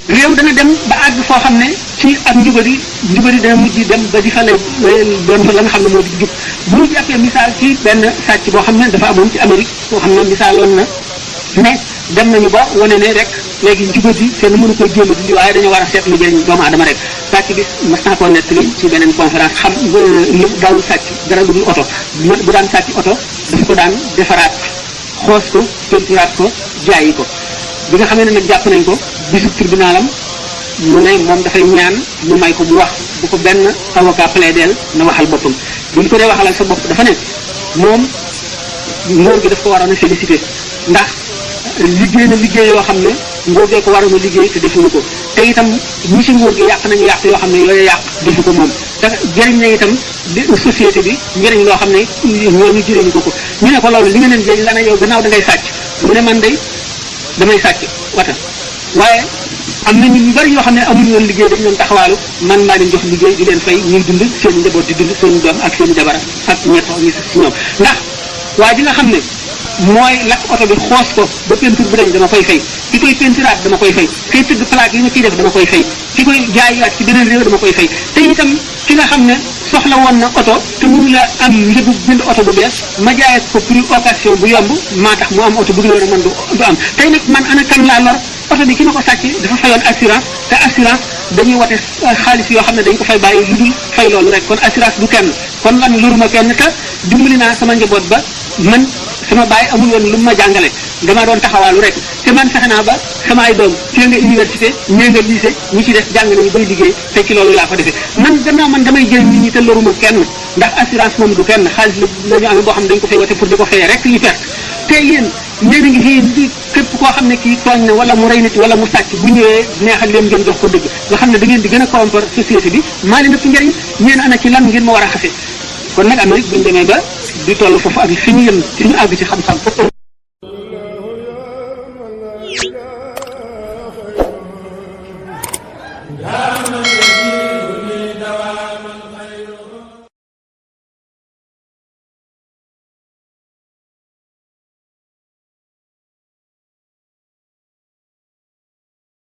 réew dana dem ba àgg foo xam ne ci ak njubadi dana mujj dem ba di fa lay doon fa la nga xam ne moo di jub bu ñu jàppee misaal ci benn sàcc boo xam ne dafa amoon ci Amérique boo xam ne misaaloon na ne dem nañu ba wane ne rek léegi njubadi kenn mënu ko jéem a dindi waaye dañu war a seet lu jëriñ doomu aadama rek sàcc bi mas naa koo nettali ci beneen conférence xam lu daawul sàcc dara lu dul oto bu daan sàcc oto dafa ko daan defaraat xoos ko pentiraat ko jaayi ko bi nga xamee ne nag jàpp nañ ko bisu tribunalam mu ne moom dafay ñaan ñu may ko mu wax bu ko benn avocat plaidel na waxal boppam bu ñu ko dee waxalal sa bopp dafa ne moom nguur gi daf ko waroon a félicité ndax liggéey na liggéey yoo xam ne nguur gee ko waroon a liggéey te defuñu ko te itam ñi ci nguur gi yàq nañu yàq yoo xam ne yooyu yàq defu ko moom te jëriñ na itam société bi njëriñ loo xam ne ñooñu jëriñu ko ñu ne ko loolu li nga leen jëriñ la ne yow gannaaw da ngay sàcc mu ne man day damay sàcc wata waaye am na ñu bari yoo xam ne amuñu woon liggéey dañu doon taxawaalu man maa leen jox liggéey di leen fay ñuy dund seen njaboot di dund seen doom ak seen jabar ak ñett ñi si ñoom ndax waa ji nga xam ne mooy lakk oto bi xoos ko ba peinture bi dañ dama koy fay ki koy peinturaat dama koy fay kay tëgg plaque yi ma ciy def dama koy fay ki koy jaayaat ci beneen réew dama koy fay te itam ki nga xam ne soxla woon na oto te mënu la am njëgu jënd oto bu bees ma jaayee ko prix occasion bu yomb maa tax mu am oto bu dul man du am tey nag man ana kan laa lor oto bi ki ma ko sàcc dafa fayoon assurance te assurance dañuy wote xaalis yoo xam ne dañ ko fay bàyyi lu dul fay loolu rek kon assurance du kenn kon lan luruma kenn te dimbali naa sama njaboot ba man sama baay amul woon lu ma jàngale dama doon taxawaalu rek te man fexe naa ba sama ay doom ci nga université ñee nga lycée ñi ci def jàng nañu bay liggéey te ci loolu laa ko defee man gannaaw man damay jël nit ñi te loruma kenn ndax assurance moom du kenn xaalis la ñu amee boo xam ne dañ ko fay wote pour di ko fayee rek ñu perte te yéen yéen a ngi fii képp koo xam ne kii tooñ na wala mu rey nit wala mu sàcc bu ñëwee neexal leen ngeen jox ko dëgg nga xam ne da ngeen di gën a corrompre société bi maa leen ëpp njëriñ ñeen ana ci lan ngeen ma war a xase kon nag Amérique buñu demee ba di toll foofu ak fi ñu yëm ci ñu àgg ci xam-xam foofu